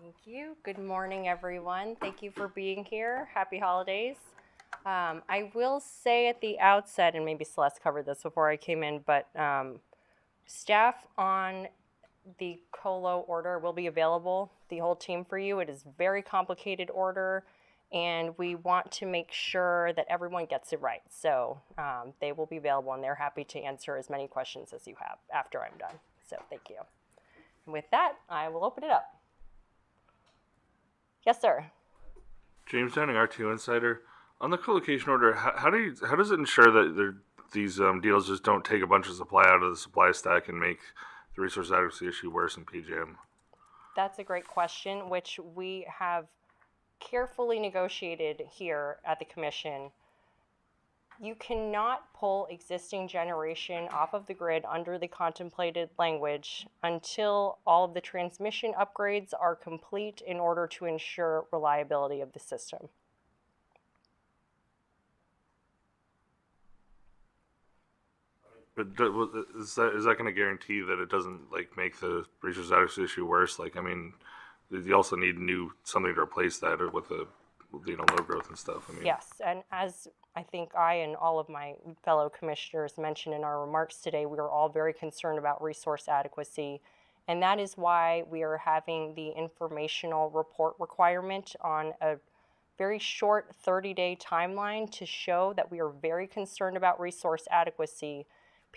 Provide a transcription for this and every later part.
Thank you. Good morning, everyone. Thank you for being here. Happy holidays. I will say at the outset, and maybe Celeste covered this before I came in, but staff on the colo order will be available, the whole team for you. It is a very complicated order, and we want to make sure that everyone gets it right. So they will be available, and they're happy to answer as many questions as you have after I'm done. So thank you. And with that, I will open it up. Yes, sir. James Downing, R2 Insider. On the colocation order, how does it ensure that these deals just don't take a bunch of supply out of the supply stack and make the resource adequacy issue worse in PJM? That's a great question, which we have carefully negotiated here at the Commission. You cannot pull existing generation off of the grid under the contemplated language until all of the transmission upgrades are complete in order to ensure reliability of the system. But is that going to guarantee that it doesn't make the resource adequacy issue worse? You also need something to replace that with the load growth and stuff. Yes, and as I think I and all of my fellow commissioners mentioned in our remarks today, we are all very concerned about resource adequacy, and that is why we are having the informational report requirement on a very short 30-day timeline to show that we are very concerned about resource adequacy.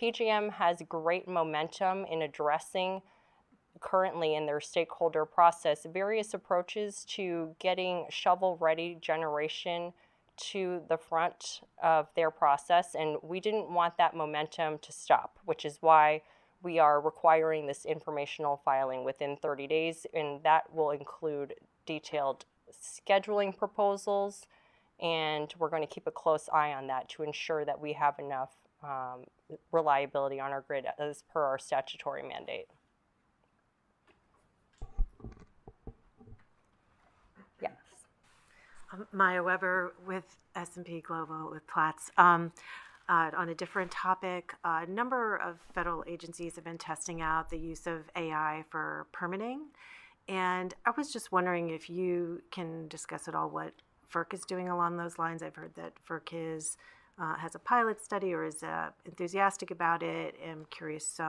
PJM has great momentum in addressing currently in their stakeholder process various approaches to getting shovel-ready generation to the front of their process, and we didn't want that momentum to stop, which is why we are requiring this informational filing within 30 days, and that will include detailed scheduling proposals, and we're going to keep a close eye on that to ensure that we have enough reliability on our grid as per our statutory mandate. Yes. Maya Weber with S&P Global with Platts. On a different topic, a number of federal agencies have been testing out the use of AI for permitting. And I was just wondering if you can discuss at all what FERC is doing along those lines. I've heard that FERC has a pilot study or is enthusiastic about it. I'm curious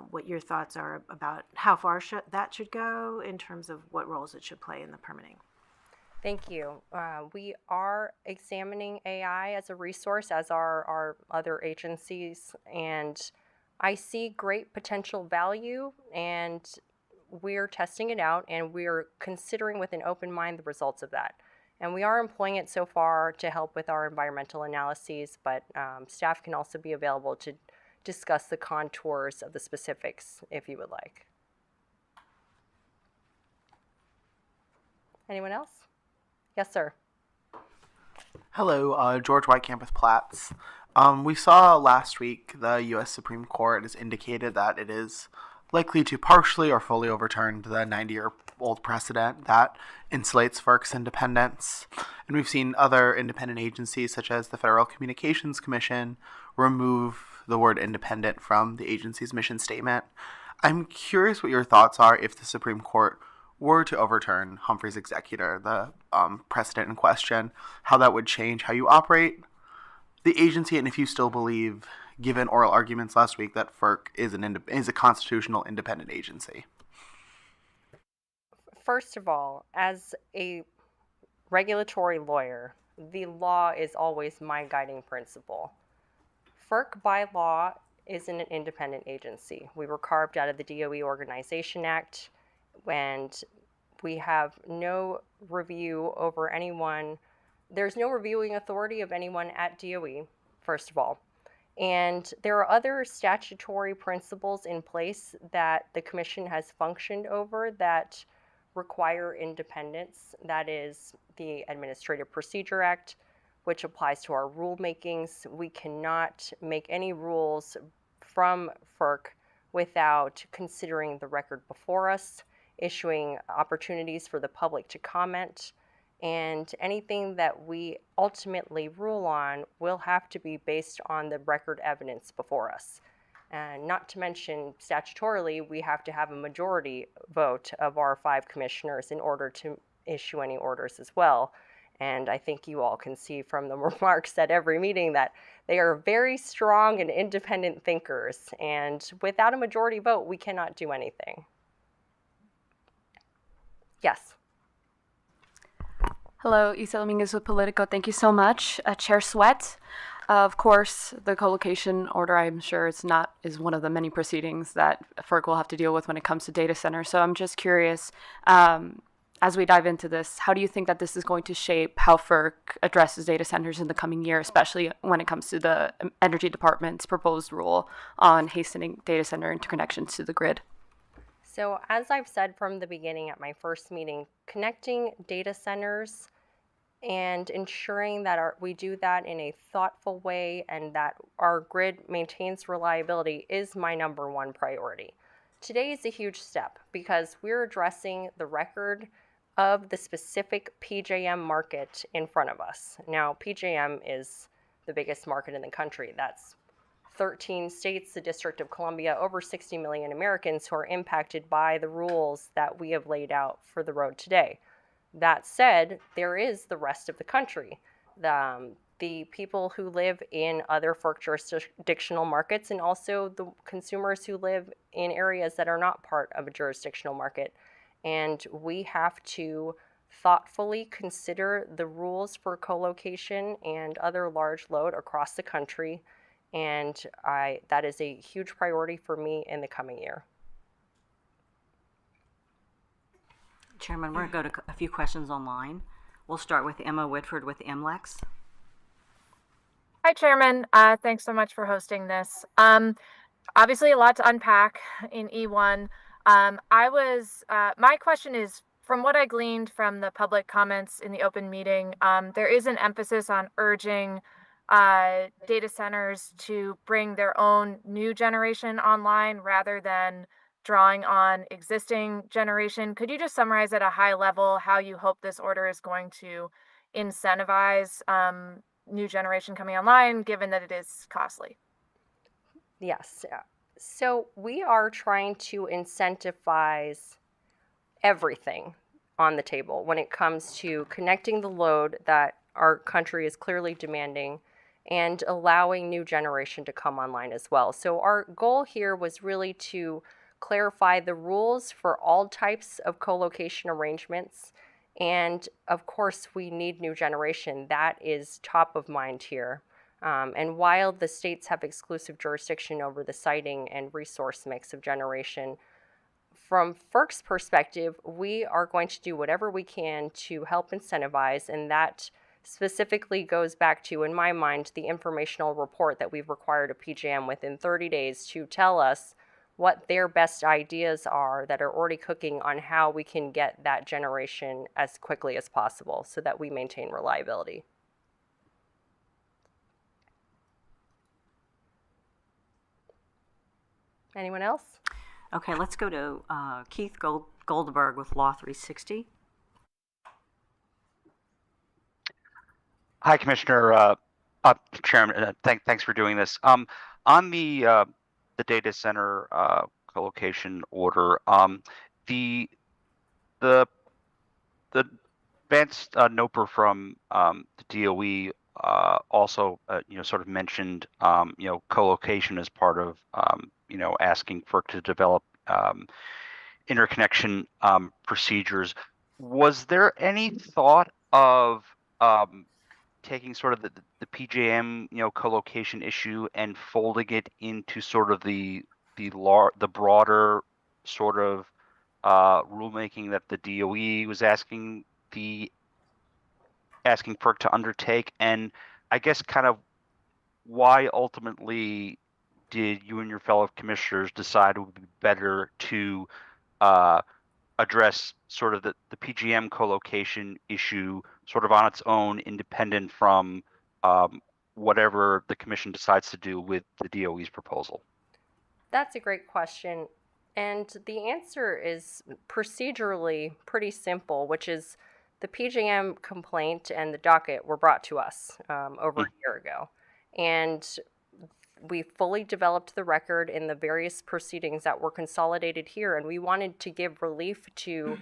what your thoughts are about how far that should go in terms of what roles it should play in the permitting. Thank you. We are examining AI as a resource, as are our other agencies, and I see great potential value, and we're testing it out, and we're considering with an open mind the results of that. And we are employing it so far to help with our environmental analyses, but staff can also be available to discuss the contours of the specifics if you would like. Anyone else? Yes, sir. Hello, George Whitecamp with Platts. We saw last week the U.S. Supreme Court has indicated that it is likely to partially or fully overturn the 90-year-old precedent that insulates FERC's independence. And we've seen other independent agencies, such as the Federal Communications Commission, remove the word independent from the agency's mission statement. I'm curious what your thoughts are if the Supreme Court were to overturn Humphrey's executor, the precedent in question, how that would change how you operate the agency, and if you still believe, given oral arguments last week, that FERC is a constitutional independent agency. First of all, as a regulatory lawyer, the law is always my guiding principle. FERC by law isn't an independent agency. We were carved out of the DOE Organization Act, and we have no review over anyone. There's no reviewing authority of anyone at DOE, first of all. And there are other statutory principles in place that the Commission has functioned over that require independence. That is the Administrative Procedure Act, which applies to our rulemakings. We cannot make any rules from FERC without considering the record before us, issuing opportunities for the public to comment, and anything that we ultimately rule on will have to be based on the record evidence before us. And not to mention, statutorily, we have to have a majority vote of our 5 commissioners in order to issue any orders as well. And I think you all can see from the remarks at every meeting that they are very strong and independent thinkers. And without a majority vote, we cannot do anything. Yes. Hello, Isa Dominguez with Politico. Thank you so much. Chair Sweat. Of course, the colocation order, I'm sure is one of the many proceedings that FERC will have to deal with when it comes to data centers. So I'm just curious, as we dive into this, how do you think that this is going to shape how FERC addresses data centers in the coming year, especially when it comes to the Energy Department's proposed rule on hastening data center interconnections to the grid? So as I've said from the beginning at my first meeting, connecting data centers and ensuring that we do that in a thoughtful way and that our grid maintains reliability is my number one priority. Today is a huge step because we're addressing the record of the specific PJM market in front of us. Now, PJM is the biggest market in the country. That's 13 states, the District of Columbia, over 60 million Americans who are impacted by the rules that we have laid out for the road today. That said, there is the rest of the country, the people who live in other FERC jurisdictional markets, and also the consumers who live in areas that are not part of a jurisdictional market. And we have to thoughtfully consider the rules for co-location and other large load across the country. And that is a huge priority for me in the coming year. Chairman, we're going to go to a few questions online. We'll start with Emma Whitford with MLEX. Hi, Chairman. Thanks so much for hosting this. Obviously, a lot to unpack in E1. My question is, from what I gleaned from the public comments in the open meeting, there is an emphasis on urging data centers to bring their own new generation online rather than drawing on existing generation. Could you just summarize at a high level how you hope this order is going to incentivize new generation coming online, given that it is costly? Yes. So we are trying to incentivize everything on the table when it comes to connecting the load that our country is clearly demanding and allowing new generation to come online as well. So our goal here was really to clarify the rules for all types of co-location arrangements. And of course, we need new generation. That is top of mind here. And while the states have exclusive jurisdiction over the siting and resource mix of generation, from FERC's perspective, we are going to do whatever we can to help incentivize, and that specifically goes back to, in my mind, the informational report that we've required of PJM within 30 days to tell us what their best ideas are that are already cooking on how we can get that generation as quickly as possible so that we maintain reliability. Anyone else? Okay, let's go to Keith Goldberg with Law 360. Hi, Commissioner, Chairman. Thanks for doing this. On the data center colocation order, the advanced NOPR from the DOE also sort of mentioned colocation as part of asking FERC to develop interconnection procedures. Was there any thought of taking sort of the PJM colocation issue and folding it into sort of the broader sort of rulemaking that the DOE was asking FERC to undertake? And I guess kind of why ultimately did you and your fellow commissioners decide it would be better to address sort of the PGM colocation issue sort of on its own, independent from whatever the commission decides to do with the DOE's proposal? That's a great question. And the answer is procedurally pretty simple, which is the PJM complaint and the docket were brought to us over a year ago. And we fully developed the record in the various proceedings that were consolidated here, and we wanted to give relief to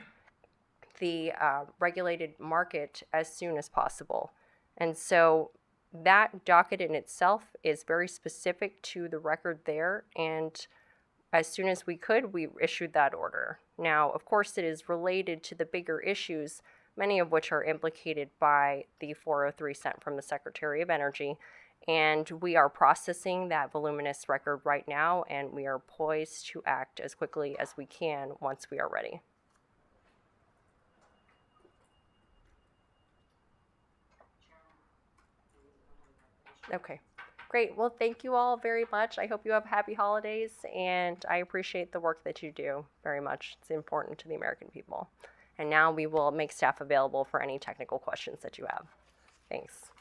the regulated market as soon as possible. And so that docket in itself is very specific to the record there, and as soon as we could, we issued that order. Now, of course, it is related to the bigger issues, many of which are implicated by the 403 sent from the Secretary of Energy. And we are processing that voluminous record right now, and we are poised to act as quickly as we can once we are ready. Okay, great. Well, thank you all very much. I hope you have happy holidays, and I appreciate the work that you do very much. It's important to the American people. And now we will make staff available for any technical questions that you have. Thanks.